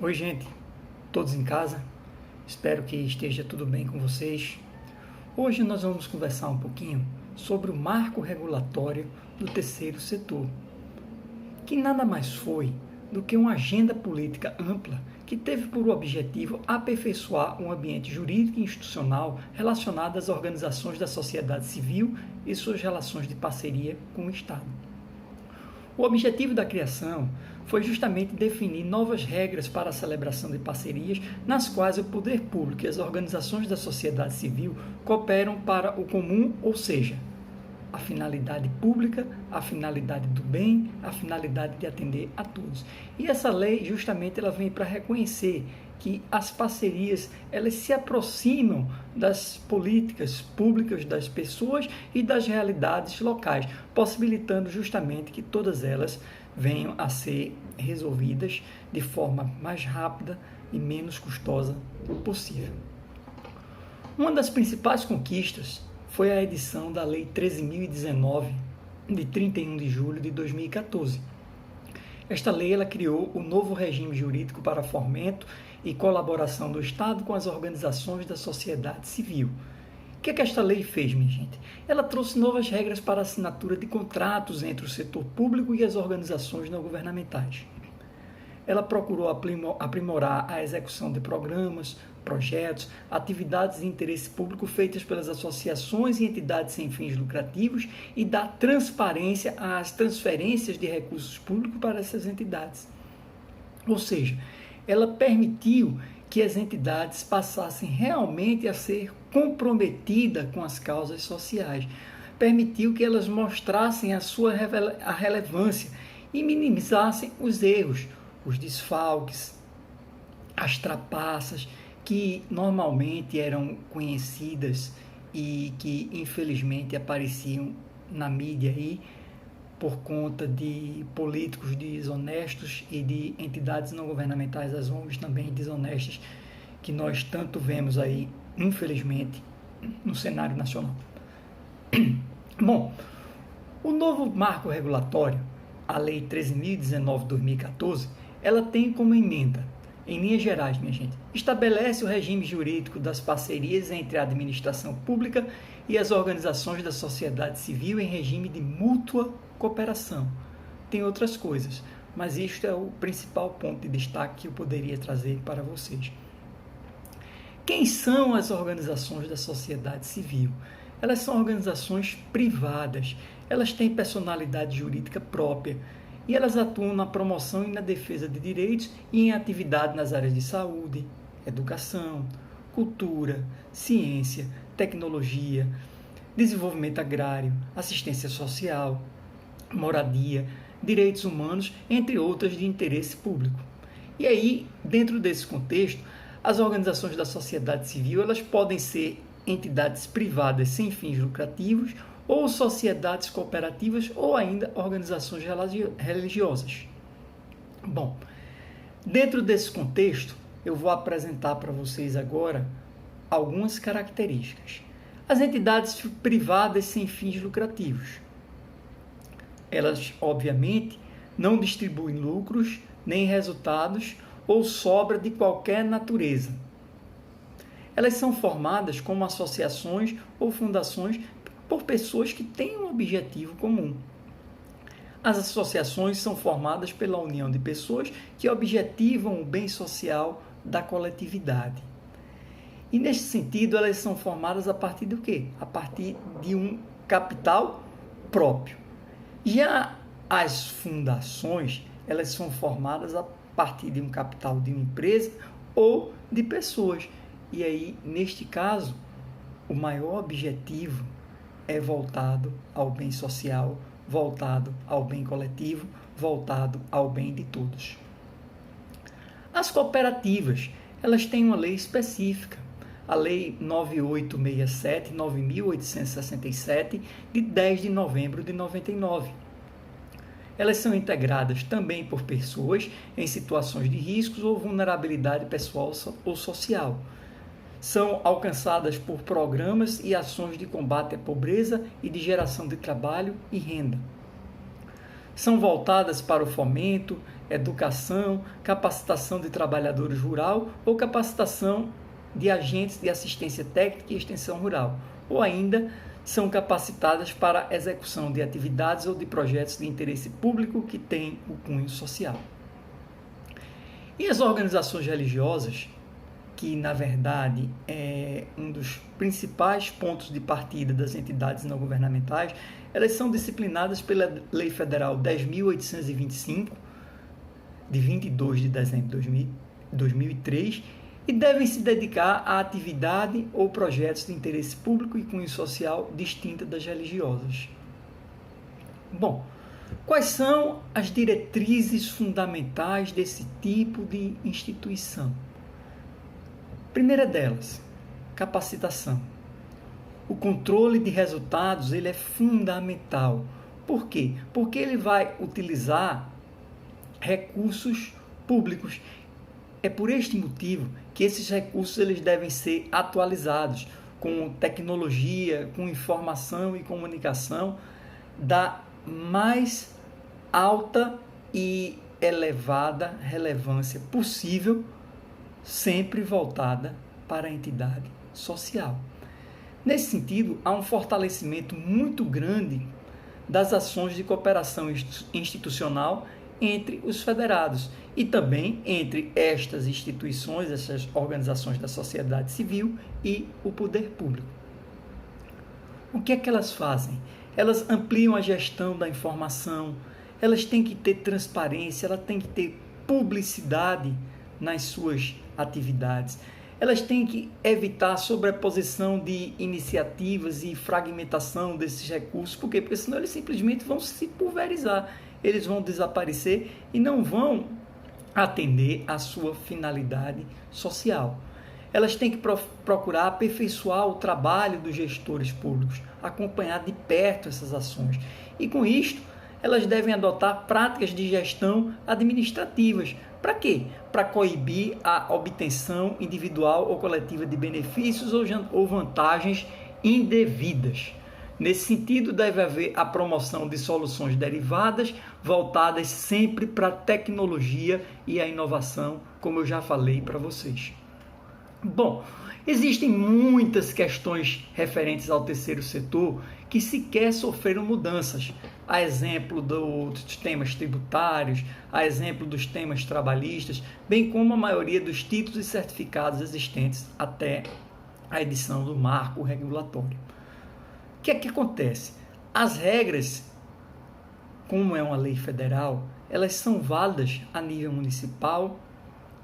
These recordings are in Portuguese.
Oi, gente, todos em casa? Espero que esteja tudo bem com vocês. Hoje nós vamos conversar um pouquinho sobre o marco regulatório do terceiro setor, que nada mais foi do que uma agenda política ampla que teve por objetivo aperfeiçoar um ambiente jurídico e institucional relacionado às organizações da sociedade civil e suas relações de parceria com o Estado. O objetivo da criação foi justamente definir novas regras para a celebração de parcerias nas quais o poder público e as organizações da sociedade civil cooperam para o comum, ou seja, a finalidade pública, a finalidade do bem, a finalidade de atender a todos. E essa lei justamente ela vem para reconhecer que as parcerias elas se aproximam das políticas públicas das pessoas e das realidades locais, possibilitando justamente que todas elas venham a ser resolvidas de forma mais rápida e menos custosa possível. Uma das principais conquistas foi a edição da Lei 13.019, de 31 de julho de 2014. Esta lei ela criou o novo regime jurídico para fomento e colaboração do Estado com as organizações da sociedade civil. O que esta lei fez, minha gente? Ela trouxe novas regras para a assinatura de contratos entre o setor público e as organizações não governamentais. Ela procurou aprimorar a execução de programas, projetos, atividades de interesse público feitas pelas associações e entidades sem fins lucrativos e dar transparência às transferências de recursos públicos para essas entidades. Ou seja, ela permitiu que as entidades passassem realmente a ser comprometidas com as causas sociais, permitiu que elas mostrassem a relevância e minimizassem os erros, os desfalques, as trapaças que normalmente eram conhecidas e que infelizmente apareciam na mídia aí por conta de políticos desonestos e de entidades não governamentais, as ONGs também desonestas, que nós tanto vemos aí, infelizmente, no cenário nacional. Bom, o novo marco regulatório, a Lei 13.019/2014, ela tem como emenda, em linhas gerais, minha gente, estabelece o regime jurídico das parcerias entre a administração pública e as organizações da sociedade civil em regime de mútua cooperação. Tem outras coisas, mas este é o principal ponto de destaque que eu poderia trazer para vocês. Quem são as organizações da sociedade civil? Elas são organizações privadas, elas têm personalidade jurídica própria, e elas atuam na promoção e na defesa de direitos e em atividade nas áreas de saúde, educação, cultura, ciência, tecnologia, desenvolvimento agrário, assistência social, moradia, direitos humanos, entre outras de interesse público. E aí, dentro desse contexto, as organizações da sociedade civil elas podem ser entidades privadas sem fins lucrativos ou sociedades cooperativas ou ainda organizações religiosas. Bom, dentro desse contexto, eu vou apresentar para vocês agora algumas características. As entidades privadas sem fins lucrativos. Elas, obviamente, não distribuem lucros, nem resultados ou sobra de qualquer natureza. Elas são formadas como associações ou fundações por pessoas que têm um objetivo comum. As associações são formadas pela união de pessoas que objetivam o bem social da coletividade. E, neste sentido, elas são formadas a partir do quê? A partir de um capital próprio. Já as fundações, elas são formadas a partir de um capital de uma empresa ou de pessoas. E aí, neste caso, o maior objetivo é voltado ao bem social, voltado ao bem coletivo, voltado ao bem de todos. As cooperativas, elas têm uma lei específica, a Lei 9867, de 10 de novembro de 99. Elas são integradas também por pessoas em situações de riscos ou vulnerabilidade pessoal ou social. São alcançadas por programas e ações de combate à pobreza e de geração de trabalho e renda. São voltadas para o fomento educação, capacitação de trabalhadores rural ou capacitação de agentes de assistência técnica e extensão rural, ou ainda são capacitadas para a execução de atividades ou de projetos de interesse público que têm o cunho social. E as organizações religiosas, que na verdade é um dos principais pontos de partida das entidades não governamentais, elas são disciplinadas pela Lei Federal 10.825, de 22 de dezembro de 2003, e devem se dedicar a atividade ou projetos de interesse público e cunho social distinta das religiosas. Bom, quais são as diretrizes fundamentais desse tipo de instituição? Primeira delas, capacitação. O controle de resultados ele é fundamental. Por quê? Porque ele vai utilizar recursos públicos. É por este motivo que esses recursos eles devem ser atualizados com tecnologia, com informação e comunicação da mais alta e elevada relevância possível, sempre voltada para a entidade social. Nesse sentido, há um fortalecimento muito grande das ações de cooperação institucional entre os federados e também entre estas instituições, essas organizações da sociedade civil e o poder público. O que é que elas fazem? Elas ampliam a gestão da informação, elas têm que ter transparência, elas têm que ter publicidade nas suas atividades. Elas têm que evitar a sobreposição de iniciativas e fragmentação desses recursos. Por quê? Porque senão eles simplesmente vão se pulverizar, eles vão desaparecer e não vão atender à sua finalidade social. Elas têm que procurar aperfeiçoar o trabalho dos gestores públicos, acompanhar de perto essas ações. E com isto, elas devem adotar práticas de gestão administrativas. Para quê? Para coibir a obtenção individual ou coletiva de benefícios ou vantagens indevidas. Nesse sentido, deve haver a promoção de soluções derivadas, voltadas sempre para a tecnologia e a inovação, como eu já falei para vocês. Bom, existem muitas questões referentes ao terceiro setor que sequer sofreram mudanças, a exemplo dos temas tributários, a exemplo dos temas trabalhistas, bem como a maioria dos títulos e certificados existentes até a edição do marco regulatório. O que é que acontece? As regras, como é uma lei federal, elas são válidas a nível municipal,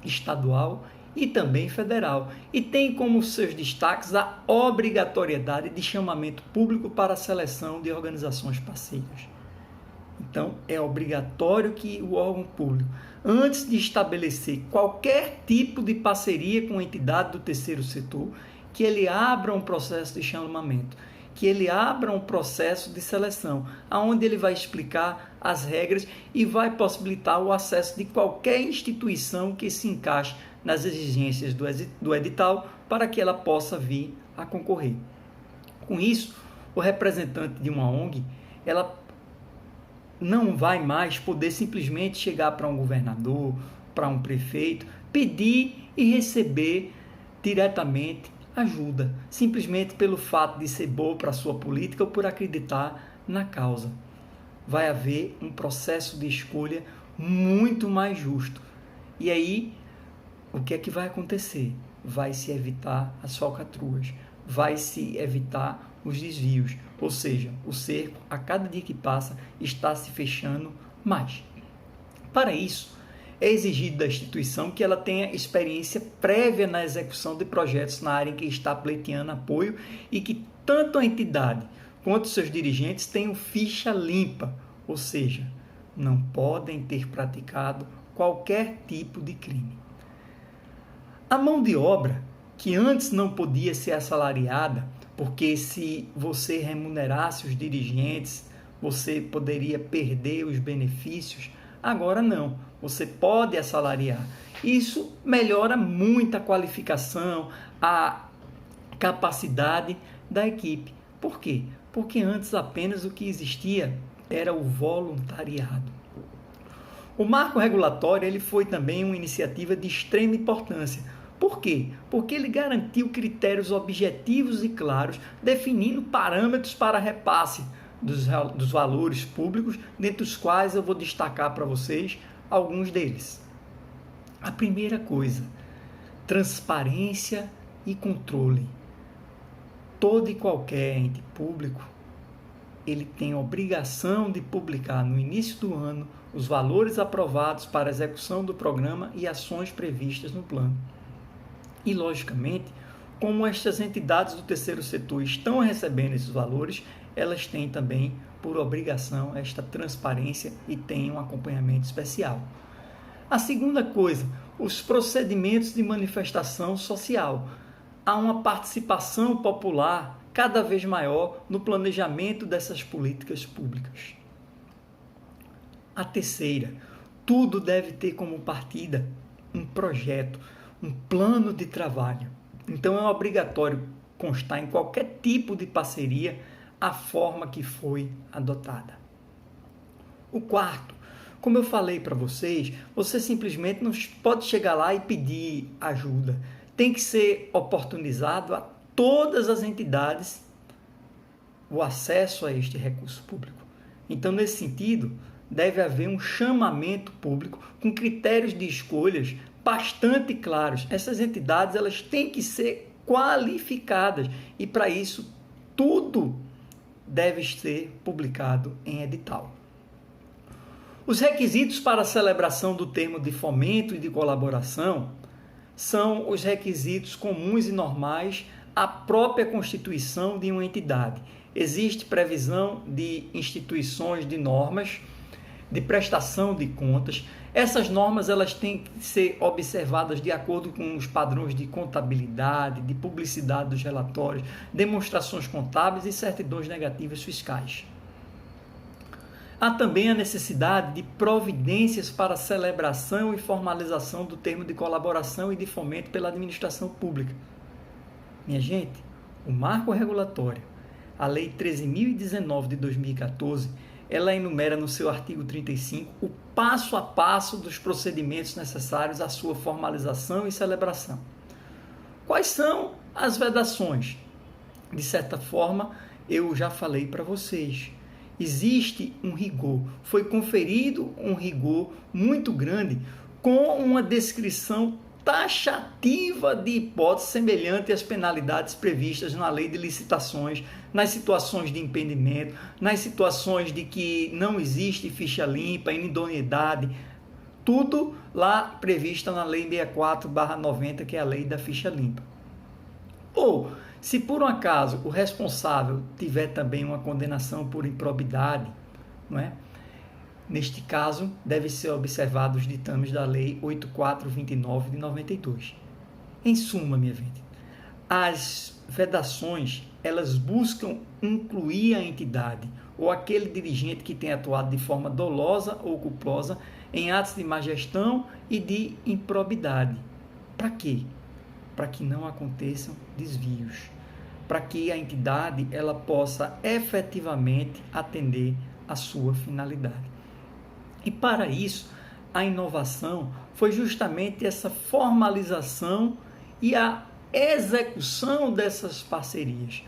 estadual e também federal, e tem como seus destaques a obrigatoriedade de chamamento público para a seleção de organizações parceiras. Então, é obrigatório que o órgão público, antes de estabelecer qualquer tipo de parceria com a entidade do terceiro setor, que ele abra um processo de chamamento, que ele abra um processo de seleção, onde ele vai explicar as regras e vai possibilitar o acesso de qualquer instituição que se encaixe nas exigências do edital para que ela possa vir a concorrer. Com isso, o representante de uma ONG, ela não vai mais poder simplesmente chegar para um governador, para um prefeito, pedir e receber diretamente ajuda, simplesmente pelo fato de ser boa para a sua política ou por acreditar na causa. Vai haver um processo de escolha muito mais justo. E aí, o que é que vai acontecer? Vai se evitar as falcatruas, vai se evitar os desvios, ou seja, o cerco, a cada dia que passa, está se fechando mais. Para isso, é exigido da instituição que ela tenha experiência prévia na execução de projetos na área em que está pleiteando apoio e que tanto a entidade quanto seus dirigentes tenham ficha limpa, ou seja, não podem ter praticado qualquer tipo de crime. A mão de obra, que antes não podia ser assalariada, porque se você remunerasse os dirigentes, você poderia perder os benefícios, agora não, você pode assalariar. Isso melhora muito a qualificação, a capacidade da equipe. Por quê? Porque antes apenas o que existia era o voluntariado. O marco regulatório ele foi também uma iniciativa de extrema importância. Por quê? Porque ele garantiu critérios objetivos e claros, definindo parâmetros para repasse dos valores públicos, dentre os quais eu vou destacar para vocês alguns deles. A primeira coisa, transparência e controle. Todo e qualquer ente público, ele tem a obrigação de publicar no início do ano os valores aprovados para a execução do programa e ações previstas no plano. E, logicamente, como estas entidades do terceiro setor estão recebendo esses valores, elas têm também, por obrigação, esta transparência e têm um acompanhamento especial. A segunda coisa, os procedimentos de manifestação social. Há uma participação popular cada vez maior no planejamento dessas políticas públicas. A terceira, tudo deve ter como partida um projeto, um plano de trabalho. Então é obrigatório constar em qualquer tipo de parceria a forma que foi adotada. O quarto, como eu falei para vocês, você simplesmente não pode chegar lá e pedir ajuda. Tem que ser oportunizado a todas as entidades o acesso a este recurso público. Então, nesse sentido, deve haver um chamamento público com critérios de escolhas bastante claros. Essas entidades elas têm que ser qualificadas e, para isso, tudo deve ser publicado em edital. Os requisitos para a celebração do termo de fomento e de colaboração são os requisitos comuns e normais à própria constituição de uma entidade. Existe previsão de instituições de normas de prestação de contas. Essas normas elas têm que ser observadas de acordo com os padrões de contabilidade, de publicidade dos relatórios, demonstrações contábeis e certidões negativas fiscais. Há também a necessidade de providências para a celebração e formalização do termo de colaboração e de fomento pela administração pública. Minha gente, o marco regulatório, a Lei 13.019 de 2014, ela enumera no seu artigo 35 o passo a passo dos procedimentos necessários à sua formalização e celebração. Quais são as vedações? De certa forma, eu já falei para vocês. Existe um rigor, foi conferido um rigor muito grande com uma descrição taxativa de hipóteses semelhante às penalidades previstas na lei de licitações, nas situações de impedimento, nas situações de que não existe ficha limpa, inidoneidade, tudo lá previsto na lei 64/90, que é a lei da ficha limpa. Ou, se por um acaso o responsável tiver também uma condenação por improbidade, não é? Neste caso, devem ser observados os ditames da Lei 8429 de 92. Em suma, minha gente, as vedações, elas buscam incluir a entidade ou aquele dirigente que tem atuado de forma dolosa ou culposa em atos de má gestão e de improbidade. Para quê? Para que não aconteçam desvios, para que a entidade ela possa efetivamente atender a sua finalidade. E para isso, a inovação foi justamente essa formalização e a execução dessas parcerias.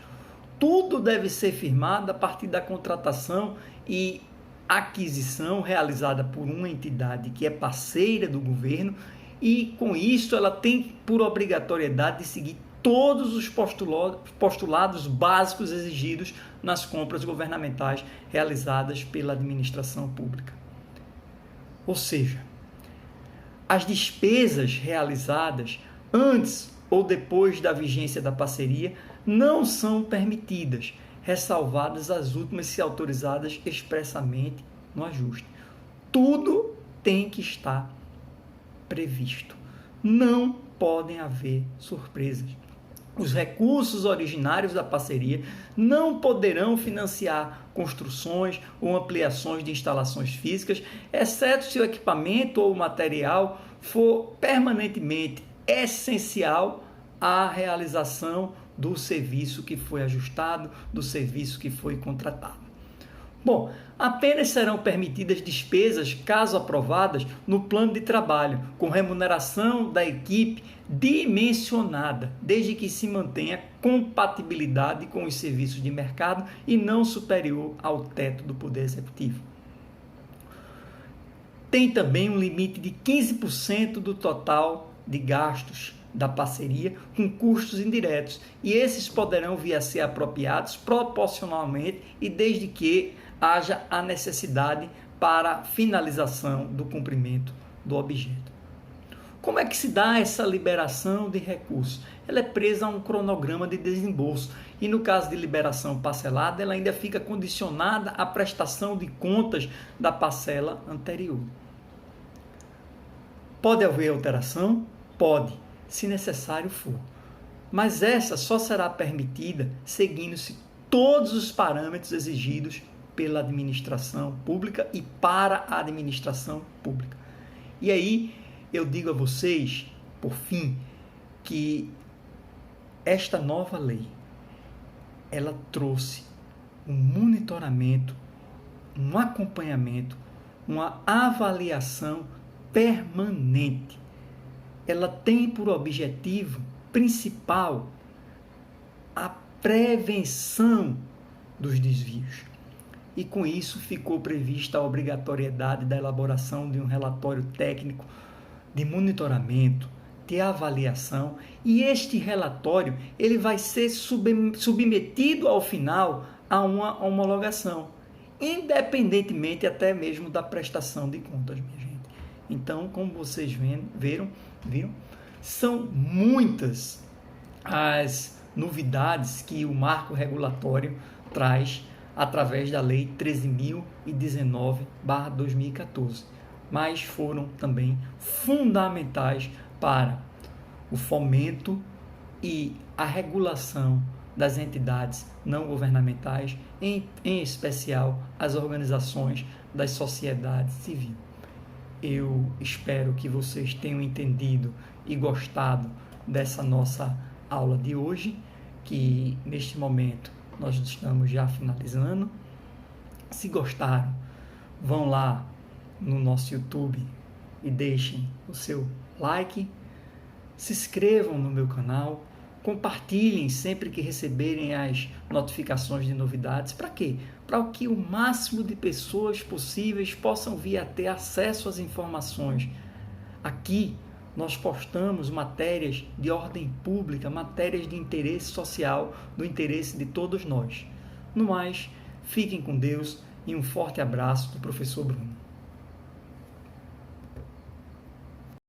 Tudo deve ser firmado a partir da contratação e aquisição realizada por uma entidade que é parceira do governo e, com isso, ela tem por obrigatoriedade de seguir todos os postulados básicos exigidos nas compras governamentais realizadas pela administração pública. Ou seja, as despesas realizadas antes ou depois da vigência da parceria não são permitidas, ressalvadas as últimas se autorizadas expressamente no ajuste. Tudo tem que estar previsto. Não podem haver surpresas. Os recursos originários da parceria não poderão financiar construções ou ampliações de instalações físicas, exceto se o equipamento ou o material for permanentemente essencial à realização do serviço que foi ajustado, do serviço que foi contratado. Bom, apenas serão permitidas despesas, caso aprovadas, no plano de trabalho, com remuneração da equipe dimensionada, desde que se mantenha compatibilidade com os serviços de mercado e não superior ao teto do Poder Executivo. Tem também um limite de 15% do total de gastos da parceria com custos indiretos, e esses poderão vir a ser apropriados proporcionalmente e desde que haja a necessidade para finalização do cumprimento do objeto. Como é que se dá essa liberação de recursos? Ela é presa a um cronograma de desembolso e, no caso de liberação parcelada, ela ainda fica condicionada à prestação de contas da parcela anterior. Pode haver alteração? Pode, se necessário for. Mas essa só será permitida seguindo-se todos os parâmetros exigidos pela administração pública e para a administração pública. E aí eu digo a vocês, por fim, que esta nova lei, ela trouxe um monitoramento, um acompanhamento, uma avaliação permanente. Ela tem por objetivo principal a prevenção dos desvios. E com isso ficou prevista a obrigatoriedade da elaboração de um relatório técnico de monitoramento, de avaliação, e este relatório ele vai ser submetido ao final a uma homologação, independentemente até mesmo da prestação de contas, minha gente. Então, como vocês viram, são muitas as novidades que o marco regulatório traz através da Lei 13.019/2014, mas foram também fundamentais para o fomento e a regulação das entidades não governamentais, em especial as organizações da sociedade civil. Eu espero que vocês tenham entendido e gostado dessa nossa aula de hoje, que neste momento nós estamos já finalizando. Se gostaram, vão lá no nosso YouTube e deixem o seu like, se inscrevam no meu canal, compartilhem sempre que receberem as notificações de novidades. Para quê? Para que o máximo de pessoas possíveis possam vir a ter acesso às informações. Aqui nós postamos matérias de ordem pública, matérias de interesse social, do interesse de todos nós. No mais, fiquem com Deus e um forte abraço do professor Bruno.